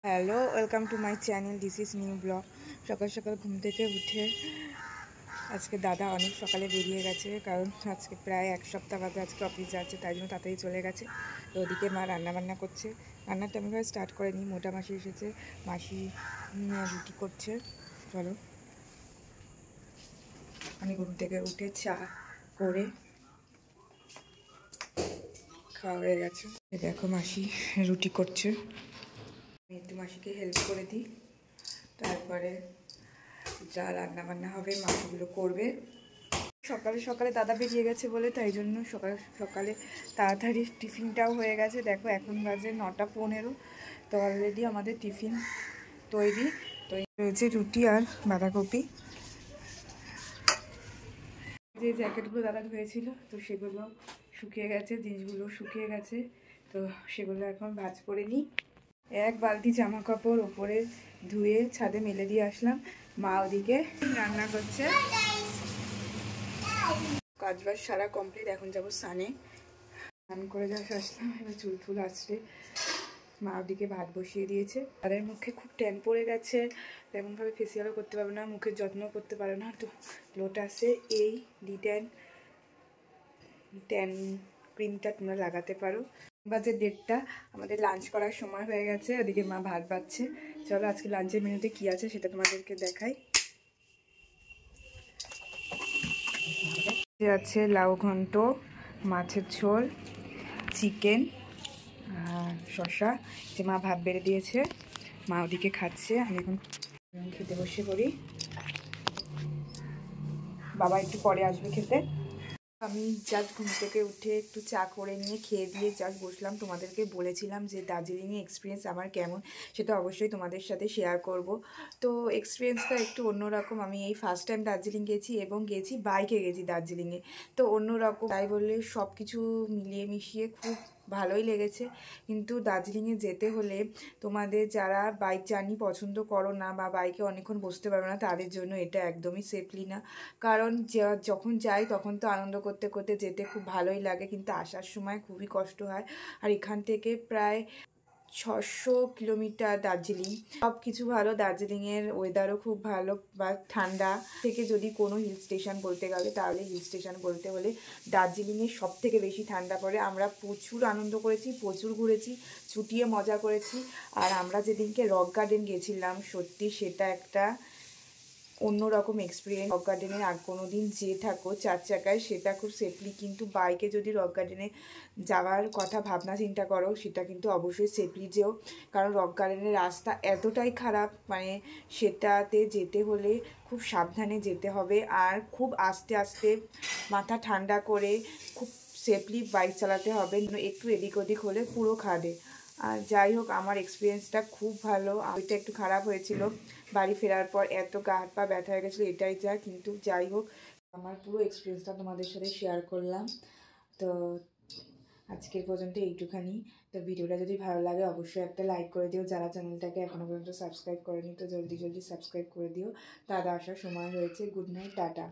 Hello, welcome to my channel. This is new blog. সকাল সকাল ঘুম থেকে উঠে আজকে দাদা অনেক সকালে বেরিয়ে গেছে, কারণ আজকে প্রায় এক সপ্তাহ বাদে আজকে অফিস যাচ্ছে, তাই জন্য তাড়াতাড়ি চলে গেছে। তো ওদিকে মা রান্নাবান্না করছে। রান্নাটা আমি ভাবে স্টার্ট করেনি, মোটা মাসি এসেছে, মাসি রুটি করছে। চলো, আমি ঘুম থেকে উঠে চা করে খাওয়া হয়ে গেছে। দেখো মাসি রুটি করছে, আমি একটু মাসিকে হেল্প করে দিই। তারপরে যা রান্না বান্না হবে মাছগুলো করবে। সকালে সকালে দাদা বেরিয়ে গেছে বলে তাই জন্য সকালে সকালে তাড়াতাড়ি টিফিনটাও হয়ে গেছে। দেখো এখন বাজে 9:15, তো অলরেডি আমাদের টিফিন তৈরি। রয়েছে রুটি আর বাঁধাকপি। যে জ্যাকেটগুলো দাদা ধুয়েছিল, তো সেগুলো শুকিয়ে গেছে, জিনিসগুলো শুকিয়ে গেছে, তো সেগুলো এখন ভাঁজ করে নিই। এক বালতি জামা কাপড় ওপরে ধুয়ে ছাদে মেলে দিয়ে আসলাম। মা ওদিকে রান্না করছে। কাজবাজ সারা কমপ্লিট, এখন যাবো স্নানে। স্নান করে যা আসলাম, এবার চুল ফুল আসছে। মা ওদিকে ভাত বসিয়ে দিয়েছে। তাদের মুখে খুব ট্যান পড়ে গেছে, তেমনভাবে ফেসিয়ালও করতে পারবে না, মুখের যত্ন করতে পারে না। তো লোটাসে এই ট্যান ক্রিমটা তোমরা লাগাতে পারো। বাজে 1:30, আমাদের লাঞ্চ করার সময় হয়ে গেছে। ওদিকে মা ভাত বাচ্ছে। চলো আজকে লাঞ্চের মেনুতে কি আছে সেটা তোমাদেরকে দেখাই। আছে লাউ ঘন্ট, মাছের ঝোল, চিকেন আর শসা। যে মা ভাত বেড়ে দিয়েছে, মা ওদিকে খাচ্ছে, আমি এখন খেতে বসে পড়ি। বাবা একটু পরে আসবে খেতে। আমি জাস্ট ঘুম থেকে উঠে একটু চা করে নিয়ে খেয়ে দিয়ে জাস্ট বসলাম। তোমাদেরকে বলেছিলাম যে দার্জিলিংয়ে এক্সপিরিয়েন্স আমার কেমন সেটা অবশ্যই তোমাদের সাথে শেয়ার করব। তো এক্সপিরিয়েন্সটা একটু অন্যরকম। আমি এই ফার্স্ট টাইম দার্জিলিং গেছি এবং গেছি বাইকে গেছি দার্জিলিংয়ে, তো অন্যরকম। তাই বললে সব কিছু মিলিয়ে মিশিয়ে খুব ভালোই লেগেছে। কিন্তু দার্জিলিংয়ে যেতে হলে তোমাদের যারা বাইক জার্নি পছন্দ করো না বা বাইকে অনেকক্ষণ বসতে পারো না, তাদের জন্য এটা একদমই সেফলি না। কারণ যখন যাই তখন তো আনন্দ করতে করতে যেতে খুব ভালোই লাগে, কিন্তু আসার সময় খুবই কষ্ট হয়। আর এখান থেকে প্রায় 600 কিলোমিটার দার্জিলিং। সব কিছু ভালো, দার্জিলিংয়ের ওয়েদারও খুব ভালো বা ঠান্ডা। থেকে যদি কোনো হিল স্টেশন বলতে গেলে, তাহলে হিল স্টেশন বলতে হলে দার্জিলিংয়ে সব থেকে বেশি ঠান্ডা পড়ে। আমরা প্রচুর আনন্দ করেছি, প্রচুর ঘুরেছি, ছুটিয়ে মজা করেছি। আর আমরা যেদিনকে রক গার্ডেন গেছিলাম, সত্যি সেটা একটা অন্যরকম এক্সপিরিয়েন্স। রক গার্ডেনে আর কোনো দিন যেয়ে থাকো 4 চাকায়, সেটা খুব সেফলি, কিন্তু বাইকে যদি রক গার্ডেনে যাওয়ার কথা ভাবনা চিন্তা করো, সেটা কিন্তু অবশ্যই সেফলি যেও। কারণ রক গার্ডেনের রাস্তা এতটাই খারাপ, মানে সেটাতে যেতে হলে খুব সাবধানে যেতে হবে আর খুব আস্তে আস্তে মাথা ঠান্ডা করে খুব সেফলি বাইক চালাতে হবে। একটু এদিক ওদিক হলে পুরো খাদে। আর যাই হোক, আমার এক্সপিরিয়েন্সটা খুব ভালো। ওইটা একটু খারাপ হয়েছিল, বাড়ি ফেরার পর এত গা হাত পা ব্যথা হয়ে গেছিলো, এটাই যা। কিন্তু যাই হোক, আমার পুরো এক্সপিরিয়েন্সটা তোমাদের সাথে শেয়ার করলাম। তো আজকের পর্যন্ত এইটুখানি। তো ভিডিওটা যদি ভালো লাগে অবশ্যই একটা লাইক করে দিও। যারা চ্যানেলটাকে এখনও পর্যন্ত সাবস্ক্রাইব করেনি, তো জলদি জলদি সাবস্ক্রাইব করে দিও। দাদা আসার সময় হয়েছে। Good night, tata.